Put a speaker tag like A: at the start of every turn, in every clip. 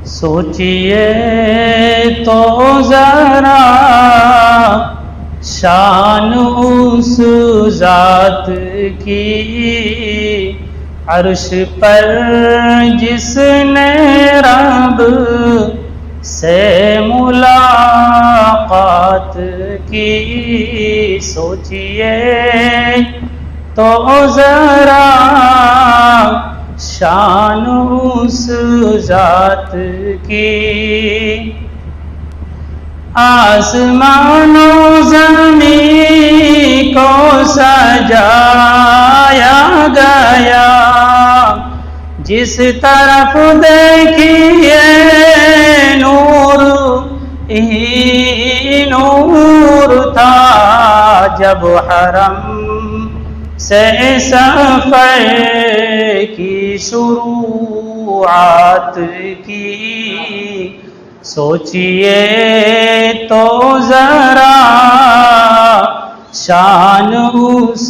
A: سوچئے تو ذرا شان اس ذات کی، عرش پر جس نے رب سے ملاقات کی۔ سوچئے تو ذرا شان اس ذات کی، آسمان و زمین کو سجایا گیا، جس طرف دیکھیے نور ہی نور تھا۔ جب حرم سے سفر کی شروعات کی، سوچئے تو ذرا شان اس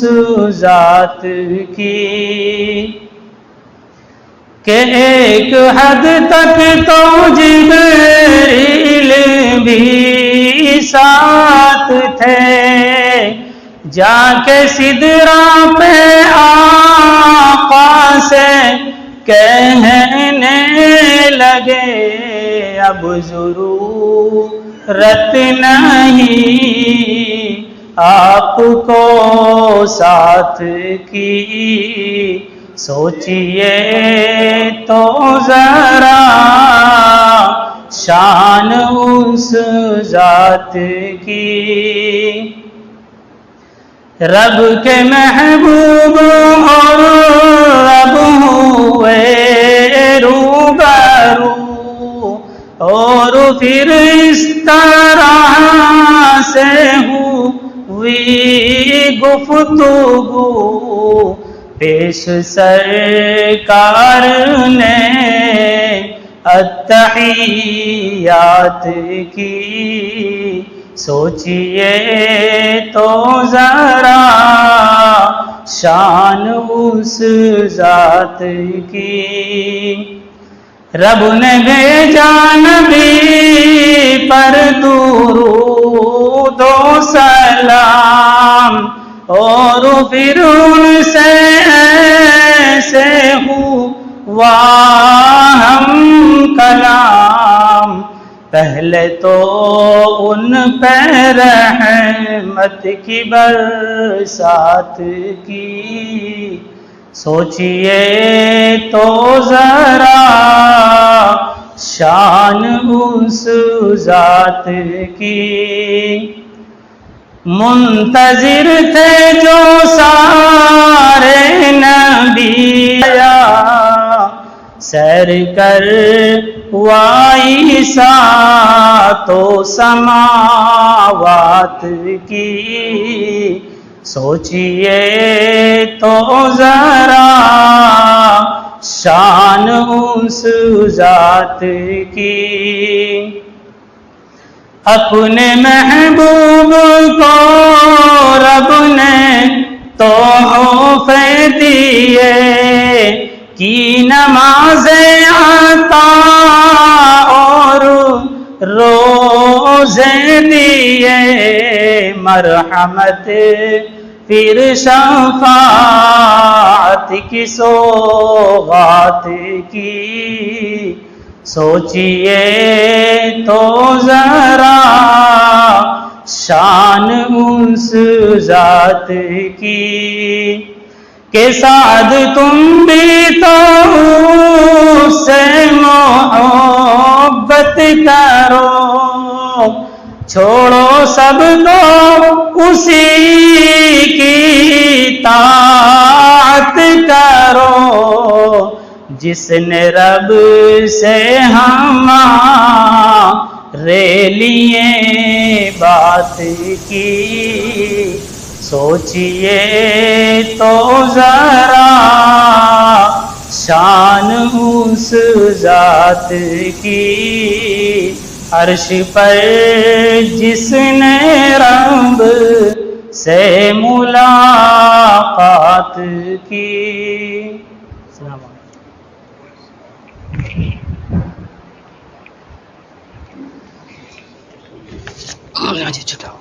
A: ذات کی، کہ ایک حد تک تو جبریل بھی ساتھ تھے، جا کے سدرہ پہ آقا سے کہنے لگے، اب ضرورت نہیں آپ کو ساتھ کی۔ سوچئے تو ذرا شان اس ذات کی، رب کے محبوب اور رب ہوئے روبرو، اور پھر اس طرح سے ہوئی گفتگو، پیش سرکار نے التحیات کی۔ سوچئے تو ذرا شان اس ذات کی، رب نے بھیجا نبی پر درود و سلام، اور پھر ان سے ایسے ہوا ہم کلام، پہلے تو ان پہ رحمت کی برسات کی۔ سوچئے تو ذرا شان اس ذات کی، منتظر تھے جو سارے نبی، سیر کر وائی ساتوں سماوات کی۔ سوچئے تو ذرا شان اس ذات کی، اپنے محبوب کو رب نے تحفے دیے، کی نماز عطا اور روزے دیے، مرحمت پھر شفاعت کی سوغات کی۔ سوچئے تو ذرا شان اس ذات کی، کہ سعد تم بھی تو اس سے محبت کرو، چھوڑو سب کو اسی کی اطاعت کرو، جس نے رب سے ہمارے لیے بات کی۔ سوچئے تو ذرا شان اس ذات کی، عرش پر جس نے رب سے ملاقات کی۔ السلام علیکم۔
B: مجھے چھٹاؤ